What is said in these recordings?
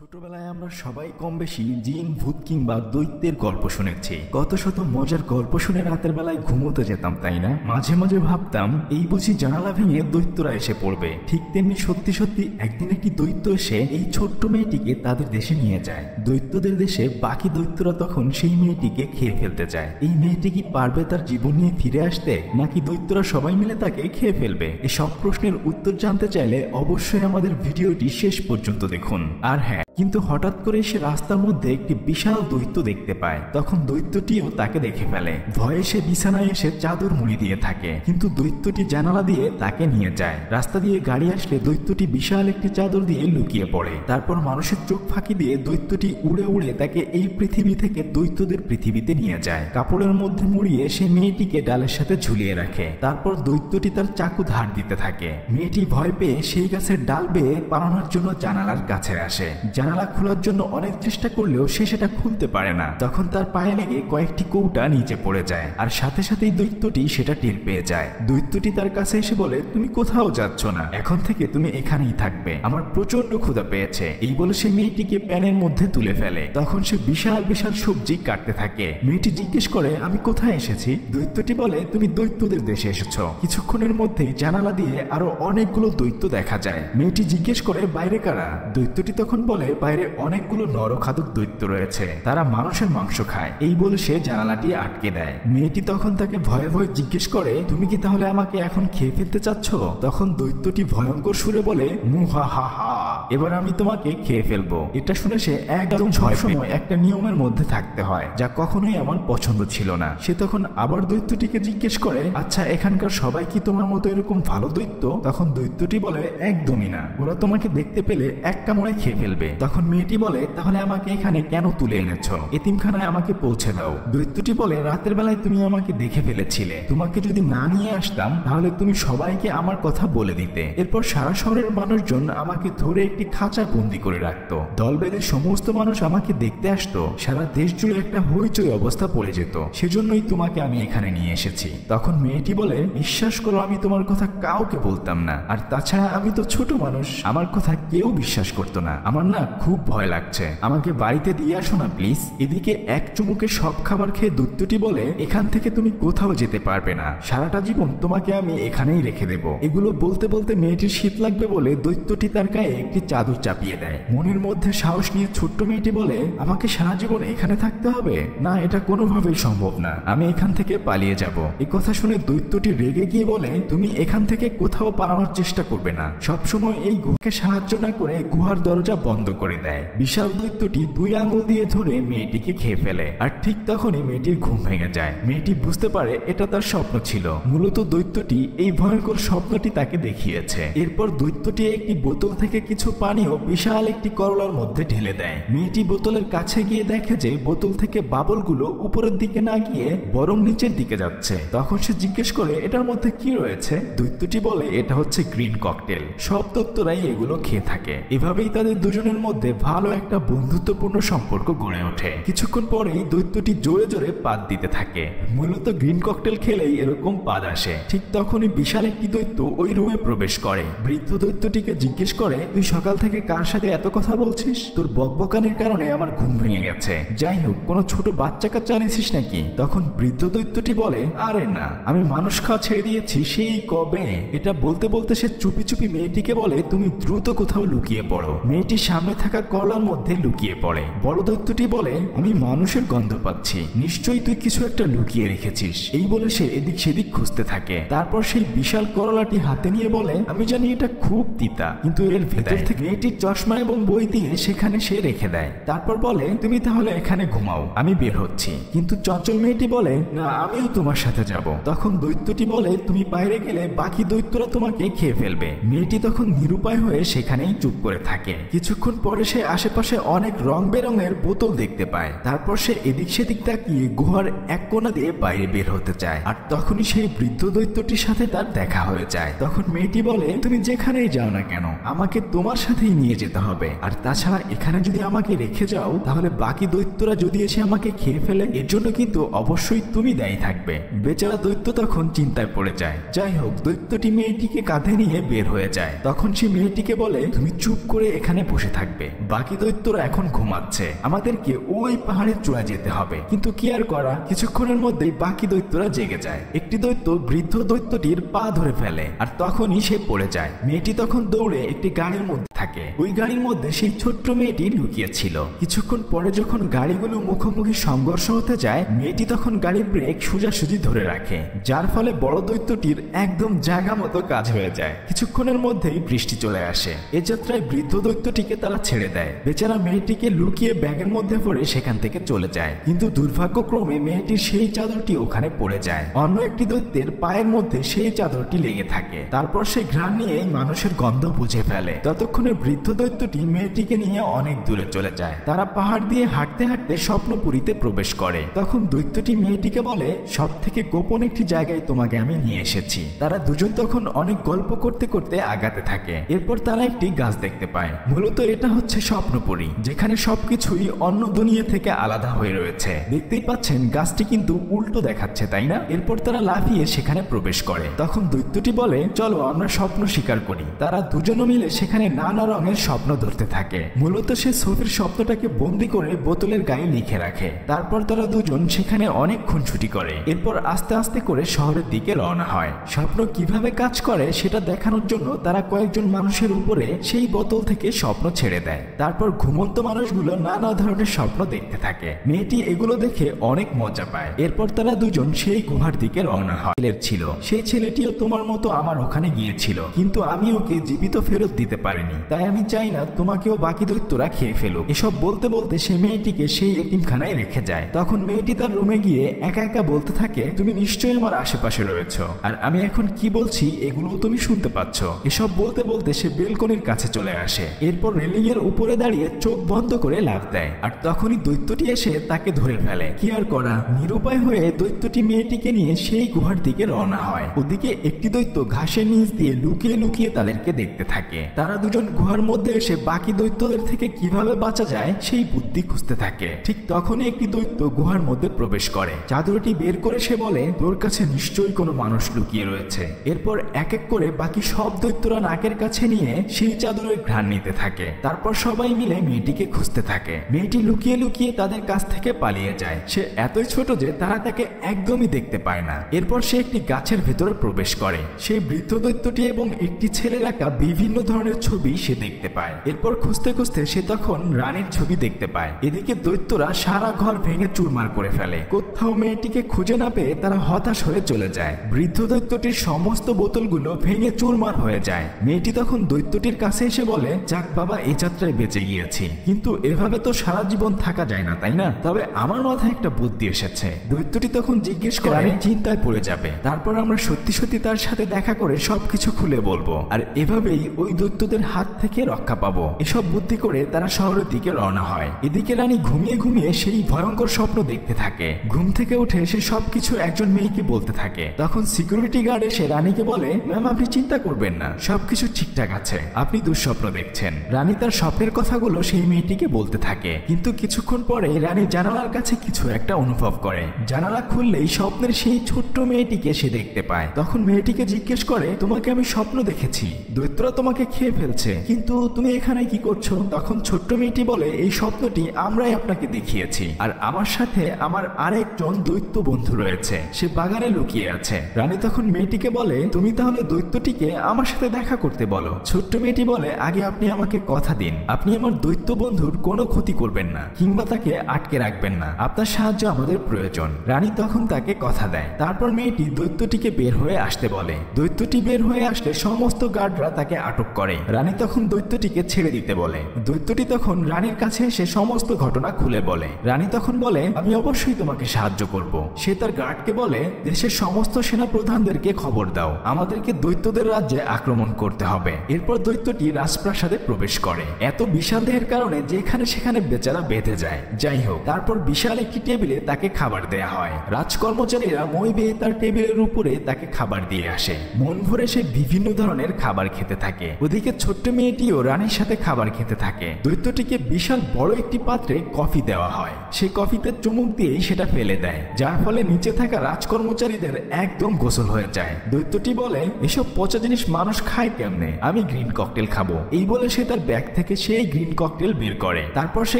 ছোটবেলায় আমরা সবাই কম বেশি জিন ভূত কিংবা দৈত্যের গল্প শুনেছি। কত শত মজার গল্প শুনে রাতের বেলায় ঘুমোতে যেতাম, তাই না? মাঝে মাঝে ভাবতাম এই বুঝি জানালা ভেঙে দৈত্যরা এসে পড়বে। ঠিক তেমনি সত্যি সত্যি একদিন একটি দৈত্য এসে এই ছোট্ট মেয়েটিকে তাদের দেশে নিয়ে যায়। দৈত্যদের দেশে বাকি দৈত্যরা তখন সেই মেয়েটিকে খেয়ে ফেলতে চায়। এই মেয়েটি কি পারবে তার জীবন নিয়ে ফিরে আসতে, নাকি দৈত্যরা সবাই মিলে তাকে খেয়ে ফেলবে? এই সব প্রশ্নের উত্তর জানতে চাইলে অবশ্যই আমাদের ভিডিওটি শেষ পর্যন্ত দেখুন। আর হ্যাঁ, কিন্তু হঠাৎ করে সে রাস্তার মধ্যে একটি বিশাল দৈত্য দেখতে পায়। তখন দৈত্যটিও তাকে দেখে ফেলে। ভয়ে সে বিছানায় এসে চাদর মুড়ি দিয়ে থাকে, কিন্তু দৈত্যটি জানালা দিয়ে তাকে নিয়ে যায়। রাস্তা দিয়ে গাড়ি আসলে দৈত্যটি বিশাল একটি চাদর দিয়ে লুকিয়ে পড়ে। তারপর মানুষের চোখ ফাঁকি দিয়ে দৈত্যটি উড়ে উড়ে তাকে এই পৃথিবী থেকে দৈত্যদের পৃথিবীতে নিয়ে যায়। কাপড়ের মধ্যে মুড়িয়ে সে মেয়েটিকে ডালের সাথে ঝুলিয়ে রাখে। তারপর দৈত্যটি তার চাকু ধার দিতে থাকে। মেয়েটি ভয় পেয়ে সেই গাছের ডাল বেয়ে পালানোর জন্য জানালার কাছে আসে। জানালা খোলার জন্য অনেক চেষ্টা করলেও সে সেটা খুলতে পারে না। তখন তার পায়ে লেগে কয়েকটি কৌটা নিচে পড়ে যায়, আর সাথে সাথেই দৈত্যটি সেটা টের পেয়ে যায়। দৈত্যটি তার কাছে এসে বলে, তুমি কোথাও যাচ্ছ না, এখন থেকে তুমি এখানেই থাকবে, আমার প্রচন্ড ক্ষুধা পেয়েছে। এই বলে সে মেয়েটিকে প্যানের মধ্যে তুলে ফেলে। তখন সে বিশাল বিশাল সবজি কাটতে থাকে। মেয়েটি জিজ্ঞেস করে, আমি কোথায় এসেছি? দৈত্যটি বলে, তুমি দৈত্যদের দেশে এসেছ। কিছুক্ষণের মধ্যেই জানালা দিয়ে আরো অনেকগুলো দৈত্য দেখা যায়। মেয়েটি জিজ্ঞেস করে, বাইরে কারা? দৈত্যটি তখন বলে, বাইরে অনেকগুলো নরখাদক দৈত্য রয়েছে, তারা মানুষের মাংস খায়। এই বলে সে জানালাটি আটকে দেয়। মেয়েটি তখন তাকে ভয়ে ভয়ে জিজ্ঞেস করে, তুমি কি তাহলে আমাকে এখন খেয়ে ফেলতে চাচ্ছ? তখন দৈত্যটি ভয়ঙ্কর সুরে বলে, মুহা হা হা, এবার আমি তোমাকে খেয়ে ফেলবো। এটা শুনে সে একদম সবসময় একটা নিয়মের মধ্যে থাকতে হয়, যা কখনোই আমার পছন্দ ছিল না। সে তখন আবার দৈত্যটিকে জিজ্ঞেস করে, আচ্ছা এখানকার সবাই কি তোমার মতো এরকম ভালো দৈত্য? তখন দৈত্যটি বলে, একদমই না, ওরা তোমাকে দেখতে পেলে এক কামড়ে খেয়ে ফেলবে। তখন মেয়েটি বলে, তাহলে আমাকে এখানে কেন তুলে এনেছ? এতিমখানায় আমাকে পৌঁছে দাও। দৈত্যটি বলে, রাতের বেলায় তুমি আমাকে দেখে ফেলেছিলে, তোমাকে যদি না নিয়ে আসতাম তাহলে তুমি সবাইকে আমার কথা বলে দিতে। এরপর সারা শহরের মানুষজন আমাকে ধরে একটি খাঁচায় বন্দি করে রাখতো। দল বেঁধে সমস্ত মানুষ আমাকে দেখতে আসতো। সারা দেশ জুড়ে একটা হইচই অবস্থা পড়ে যেত। সেজন্যই তোমাকে আমি এখানে নিয়ে এসেছি। তখন মেয়েটি বলে, বিশ্বাস করো, আমি তোমার কথা কাউকে বলতাম না, আর তাছাড়া আমি তো ছোট মানুষ, আমার কথা কেউ বিশ্বাস করতো না। আমার না খুব ভয় লাগছে, আমাকে বাড়িতে দিয়ে আসো না প্লিজ। এদিকে এক চুমুকে সব খাবার খেয়ে দৈত্যটি বলে, এখান থেকে তুমি কোথাও যেতে পারবে না, সারাটা জীবন তোমাকে আমি এখানেই রেখে দেব। এগুলো বলতে বলতে মেয়েটির শীত লাগবে বলে দৈত্যটি তার গায়ে একটি চাদর চাপিয়ে দেয়। মনের মধ্যে সাহস নিয়ে ছোট্ট মেয়েটি বলে, আমাকে সারা জীবন এখানে থাকতে হবে না, এটা কোনোভাবেই সম্ভব না, আমি এখান থেকে পালিয়ে যাব। এই কথা শুনে দৈত্যটি রেগে গিয়ে বলে, তুমি এখান থেকে কোথাও পালানোর চেষ্টা করবে না, সবসময় এই গুহাকে সাহায্য না করে গুহার দরজা বন্ধ করে দেয়। বিশাল দৈত্যটি দুই আঙুল দিয়ে ধরে মেয়েটিকে খেয়ে ফেলে। আর ঠিক তখনই মেয়েটির ঘুম ভেঙে যায়। মেয়েটি বুঝতে পারে এটা তার স্বপ্ন ছিল। মূলত দৈত্যটি এই ভয়ঙ্কর স্বপ্নটি তাকে দেখিয়েছে। এরপর দৈত্যটি একটি বোতল থেকে কিছু পানীয় বিশাল একটি করলার মধ্যে ঢেলে দেয়। মেয়েটি বোতলের কাছে গিয়ে দেখে যে বোতল থেকে বাবলগুলো উপরের দিকে না গিয়ে বরং নিচের দিকে যাচ্ছে। তখন সে জিজ্ঞেস করে, এটার মধ্যে কি রয়েছে? দৈত্যটি বলে, এটা হচ্ছে গ্রিন ককটেল, সব দৈত্যরাই এগুলো খেয়ে থাকে। এভাবেই তাদের দুজনের মধ্যে ভালো একটা বন্ধুত্বপূর্ণ সম্পর্ক গড়ে ওঠে। কিছুক্ষণ পরেই দৈত্যটি জোরে জোরে পাদ দিতে থাকে। মূলত গ্রিন ককটেল খেলেই এরকম পাদ আসে। ঠিক তখনই বিশাল একটি দৈত্য ওই রুমে প্রবেশ করে। বৃদ্ধ দৈত্যটিকে জিজ্ঞেস করে, তুই সকাল থেকে কার সাথে এত কথা বলছিস? তোর বকবকানির কারণে আমার ঘুম ভেঙে গেছে। যাই হোক, কোনো ছোট বাচ্চা কাচ্চা আনিছিস নাকি? তখন বৃদ্ধ দৈত্যটি বলে, আরে না, আমি মানুষ খাওয়া ছেড়ে দিয়েছি সেই কবে। এটা বলতে বলতে সে চুপি চুপি মেয়েটিকে বলে, তুমি দ্রুত কোথাও লুকিয়ে পড়ো। মেয়েটি সামনে থাকা করলার মধ্যে লুকিয়ে পড়ে। বড় দৈত্যটি বলে, আমি মানুষের গন্ধ পাচ্ছি, নিশ্চয়ই তুই কিছু একটা লুকিয়ে রেখেছিস। এই বলে সে এদিক সেদিক খুঁজতে থাকে। তারপর সেই বিশাল করলাটি হাতে নিয়ে বলে, আমি জানি এটা খুব তিতা, কিন্তু এর ভেতর থেকে মেয়েটির চশমা এবং বই দিয়ে সেখানে সে রেখে দেয়। তারপর বলে, তুমি তাহলে এখানে ঘুমাও, আমি বের হচ্ছি। কিন্তু চঞ্চল মেয়েটি বলে, না, আমিও তোমার সাথে যাব। তখন দৈত্যটি বলে, তুমি বাইরে গেলে বাকি দৈত্যরা তোমাকে খেয়ে ফেলবে। মেয়েটি তখন নিরুপায় হয়ে সেখানেই চুপ করে থাকে। কিছুক্ষণ পরে সে আশেপাশে অনেক রং বেরঙের বোতল দেখতে পায়। তারপর সে এদিক সেদিক তাকিয়ে গুহার এক কোণা দিয়ে বাইরে বের হতে চায়। আর তখনই সেই বৃদ্ধ দৈত্যটির সাথে তার দেখা হয়ে যায়। তখন মেয়েটি বলে, তুমি যেখানেই যাও না কেন আমাকে তোমার সাথেই নিয়ে যেতে হবে, আর তাছাড়া এখানে যদি আমাকে রেখে যাও তাহলে বাকি দৈত্যরা যদি যদি এসে আমাকে খেয়ে ফেলে এর জন্য কিন্তু অবশ্যই তুমি দায়ী থাকবে। বেচারা দৈত্য তখন চিন্তায় পড়ে যায়। যাই হোক, দৈত্যটি মেয়েটিকে কাঁধে নিয়ে বের হয়ে যায়। তখন সে মেয়েটিকে বলে, তুমি চুপ করে এখানে বসে থাকবে, বাকি দৈত্যরা এখন ঘুমাচ্ছে, আমাদেরকে ওই পাহাড়ের চূড়ায় যেতে হবে। কিন্তু কি আর করা, কিছুক্ষণের মধ্যেই বাকি দৈত্যরা জেগে যায়। একটি দৈত্য বৃদ্ধ দৈত্যটির পা ধরে ফেলে আর তখনই সে পড়ে যায়। মেয়েটি তখন দৌড়ে একটি গাড়ির মধ্যে থাকে। ওই গাড়ির মধ্যে সেই ছোট্ট মেয়েটি লুকিয়েছিল। কিছুক্ষণ পরে যখন গাড়িগুলো মুখোমুখি সংঘর্ষ হতে যায়, মেয়েটি তখন গাড়ির ব্রেক সোজাসুজি ধরে রাখে, যার ফলে বড় দৈত্যটির একদম জায়গা মতো কাজ হয়ে যায়। কিছুক্ষণের মধ্যেই বৃষ্টি চলে আসে। এ যাত্রায় বৃদ্ধ দৈত্যটিকে তারা ছেড়ে দেয়। বেচারা মেয়েটিকে লুকিয়ে ব্যাগের মধ্যে পড়ে সেখান থেকে চলে যায়। কিন্তু দুর্ভাগ্যক্রমে মেয়েটির সেই চাদরটি ওখানে পড়ে যায়। অন্য একটি দৈত্যের পায়ের মধ্যে সেই চাদরটি লেগে থাকে। তারপর সে ঘ্রাণ নিয়ে মানুষের গন্ধ বুঝে ফেলে। ততক্ষণে বৃদ্ধ দৈত্যটি মেয়েটিকে নিয়ে অনেক দূরে চলে যায়। তারা পাহাড় দিয়ে হাঁটতে হাঁটতে স্বপ্নপুরীতে প্রবেশ করে। তখন দৈত্যটি মেয়েটিকে বলে, সব থেকে গোপন একটি জায়গায় তোমাকে আমি নিয়ে এসেছি। তারা দুজন তখন অনেক গল্প করতে করতে আগাতে থাকে। এরপর তারা একটি গাছ দেখতে পায়। মূলত এটা হচ্ছে স্বপ্নপুরী, যেখানে সবকিছুই অন্য দুনিয়া থেকে আলাদা হয়ে রয়েছে। দেখতেই পাচ্ছেন গাছটি কিন্তু উল্টো দেখাচ্ছে, তাই না? এরপর তারা লাফিয়ে সেখানে প্রবেশ করে। তখন দৈত্যটি বলে, চলো আমরা স্বপ্ন শিকার করি। তারা দুজনে মিলে সেখানে নানা রঙের স্বপ্ন ধরতে থাকে। মূলত সে ছবির স্বপ্নটাকে বন্দি করে বোতলের গায়ে লিখে রাখে। তারপর তারা দুজন সেখানে অনেকক্ষণ ছুটি করে। এরপর আস্তে আস্তে করে শহরের দিকে রওনা হয়। স্বপ্ন কিভাবে কাজ করে সেটা দেখানোর জন্য তারা কয়েকজন মানুষের উপরে সেই বোতল থেকে স্বপ্ন ছেড়ে দেয়। তারপর ঘুমন্ত মানুষগুলো নানা ধরনের স্বপ্ন দেখতে থাকে। মেয়েটি এগুলো দেখে অনেক মজা পায়। এরপর তারা দুজন সেই গুহার দিকে রওনা হয়। ছিল সেই ছেলেটিও তোমার মতো আমার ওখানে গিয়েছিল, কিন্তু আমি ওকে জীবিত ফেরত দিতে পারিনি। তাই আমি চাই না তোমাকেও বাকি দৈত্যরা খেয়ে ফেলুক। এসব বলতে বলতে সে মেয়েটিকে সেই এতিমখানায় রেখে যায়। তখন মেয়েটি তার রুমে গিয়ে একা একা বলতে থাকে, তুমি নিশ্চয়ই আমার আশেপাশে রয়েছ, আর আমি এখন কি বলছি এগুলো তুমি শুনতে পাচ্ছ। এসব বলতে বলতে সে বেলকনির কাছে চলে আসে। এরপর রেলিং এর উপরে দাঁড়িয়ে চোখ বন্ধ করে লাফ দেয়। আর তখনই দৈত্যটি এসে তাকে ধরে ফেলে। কি আর করা, নিরুপায় হয়ে দৈত্যটি মেয়েটিকে নিয়ে সেই গুহার দিকে রওনা হয়। ওদিকে একটি দৈত্য ঘাসের নিচ দিয়ে লুকিয়ে লুকিয়ে তাদেরকে দেখতে থাকে। তারা দুজন গুহার মধ্যে এসে বাকি দৈত্যদের থেকে কিভাবে বাঁচা যায় সেই বুদ্ধি খুঁজতে থাকে। ঠিক তখনই একটি দৈত্য গুহার মধ্যে প্রবেশ করে। চাদরটি বের করে সে বলে, তোর কাছে নিশ্চয়ই কোনো মানুষ লুকিয়ে রয়েছে। এরপর এক এক করে বাকি সব দৈত্যরা নাকের কাছে নিয়ে সেই চাদরের ঘ্রাণ নিতে থাকে। তারপর সবাই মিলে মেয়েটিকে খুঁজতে থাকে। মেয়েটি লুকিয়ে লুকিয়ে তাদের কাছ থেকে পালিয়ে যায়। সে এতই ছোট যে তারা তাকে একদমই দেখতে পায় না। এরপর সে একটি গাছের ভেতরে প্রবেশ করে। সেই বৃদ্ধ দৈত্যটি এবং একটি ছেলের আঁকা বিভিন্ন ধরনের ছবি সে দেখতে পায়। এরপর খুঁজতে খুঁজতে সে তখন রানীর ছবি দেখতে পায়। এদিকে দৈত্যরা সারা ঘর ভেঙে চুরমার করে ফেলে। কোথাও মেয়েটিকে খুঁজে না পেয়ে তারা হতাশ হয়ে চলে যায়। বৃদ্ধ দৈত্যটির সমস্ত বোতলগুলো ভেঙে চুরমার হয়ে যায়। মেয়েটি তখন দৈত্যটির কাছে এসে বলে, যাক বাবা, এই যাত্রায় বেঁচে গিয়েছি, কিন্তু এভাবে তো সারা জীবন থাকা যায় না, তাই না? তবে আমার মাথায় একটা বুদ্ধি এসেছে। দৈত্যটি তখন জিজ্ঞেস করে, রানী চিন্তায় পড়ে যাবে, তারপর আমরা সত্যি সত্যি তার সাথে দেখা করে সবকিছু খুলে বলবো, আর এভাবেই ওই দৈত্যদের হাত থেকে রক্ষা পাবো। এসব বুদ্ধি করে তারা শহরের দিকে রওনা হয়। এদিকে রানী ঘুমিয়ে ঘুমিয়ে সেই ভয়ঙ্কর স্বপ্ন দেখতে থাকে। ঘুম থেকে উঠে সে সবকিছু একজন মেয়েকে বলতে থাকে। তখন সিকিউরিটি গার্ড এসে রানীকে বলে, ম্যাম আপনি চিন্তা করবেন না, সবকিছু ঠিকঠাক আছে, আপনি দুঃস্বপ্ন দেখছেন। রানী তার স্বপ্নের কথাগুলো সেই মেয়েটিকে বলতে থাকে। কিন্তু কিছুক্ষণ পরে রানী জানালার কাছে কিছু একটা অনুভব করে। জানালা খুললেই স্বপ্নের সেই ছোট্ট মেয়েটিকে সে দেখতে পায়। তখন মেয়েটিকে জিজ্ঞেস করে, তোমাকে আমি স্বপ্ন দেখেছি, দৈত্যরা তোমাকে খেয়ে ফেলছে, কিন্তু তুমি এখানে কি করছো? তখন ছোট্ট মেয়েটি বলে, এই স্বপ্নটি আমরাই আপনাকে দেখিয়েছি, আর আমার সাথে আমার আরেকজন দৈত্য বন্ধু রয়েছে, সে বাগানে লুকিয়ে আছে। রানী তখন মেয়েটিকে বলে, তুমি তাহলে দৈত্যটিকে আমার সাথে দেখা করতে বলো। ছোট্ট মেয়েটি বলে, আগে আপনি আমাকে কথা দিন, আপনি আমার দৈত্য বন্ধুর কোনো ক্ষতি করবেন না কিংবা তাকে আটকে রাখবেন না, আপনার সাহায্য আমাদের প্রয়োজন। রানী তখন তাকে কথা দেয়। তারপর মেয়েটি দৈত্যটিকে বের হয়ে আসতে বলে। দৈত্যটি বের হয়ে আসলে সমস্ত গার্ডরা তাকে আটক করে। রানী তখন দৈত্যটিকে ছেড়ে দিতে বলে। দৈত্যটি তখন রানীর কাছে এসে সমস্ত ঘটনা খুলে বলে। রানী তখন বলে, আমি অবশ্যই তোমাকে সাহায্য করব। সে তার গার্ডকে বলে, দেশের সমস্ত সেনা প্রধানদেরকে খবর দাও, আমাদেরকে দৈত্যদের রাজ্যে আক্রমণ করতে হবে। এরপর দৈত্যটি রাজপ্রাসাদে প্রবেশ করে। এত বিশাল দেহের কারণে যেখানে সেখানে বেচারা বেঁধে যায়। যাই হোক, তারপর বিশাল একটি টেবিলে তাকে খাবার দেয়া হয়। রাজকর্মচারীরা মই বেয়ে তার টেবিলের উপরে তাকে খাবার দিয়ে আসে। মন ভরে সে বিভিন্ন ধরনের খাবার খেতে থাকে। ওদিকে ছোট্ট মেয়ে মেয়েটিও রানীর সাথে খাবার খেতে থাকে। দৈত্যটিকে বিশাল বড় একটি পাত্রে কফি দেওয়া হয়। সে কফিতে চুমুক দিয়েই সেটা ফেলে দেয়, যার ফলে নিচে থাকা রাজকর্মচারীদের একদম গোসল হয়ে যায়। দৈত্যটি বলে, এসব পচা জিনিস মানুষ খায় কেমনে, আমি গ্রিন ককটেল খাবো। এই বলে সে তার ব্যাগ থেকে সেই গ্রিন ককটেল বের করে। তারপর সে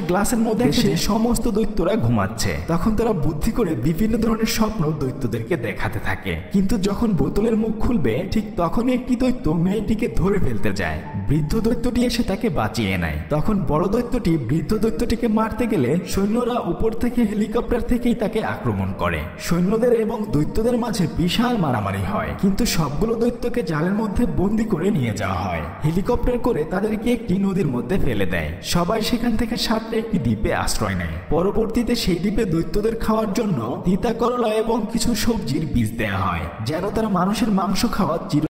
গ্লাসের মধ্যে সে সমস্ত দৈত্যরা ঘুমাচ্ছে। তখন তারা বুদ্ধি করে বিভিন্ন ধরনের স্বপ্ন দৈত্যদেরকে দেখাতে থাকে। কিন্তু যখন বোতলের মুখ খুলবে ঠিক তখনই একটি দৈত্য মেয়েটিকে ধরে ফেলতে যায়। বৃদ্ধ দৈত্যটি এসে তাকে বাঁচিয়ে নেয়। তখন বড় দৈত্যটি বৃদ্ধ দৈত্যটিকে মারতে গেলে সৈন্যরা উপর থেকে হেলিকপ্টার থেকেই তাকে আক্রমণ করে। সৈন্যদের এবং দৈত্যদের মাঝে বিশাল মারামারি হয়, কিন্তু সবগুলো দৈত্যকে জালের মধ্যে বন্দি করে নিয়ে যাওয়া হয়। হেলিকপ্টার করে তাদেরকে একটি নদীর মধ্যে ফেলে দেয়। সবাই সেখান থেকে সাঁতরে একটি দ্বীপে আশ্রয় নেয়। পরবর্তীতে সেই দ্বীপে দৈত্যদের খাওয়ার জন্য তিতা করলা এবং কিছু সবজির বীজ দেওয়া হয়, যেন তারা মানুষের মাংস খাওয়া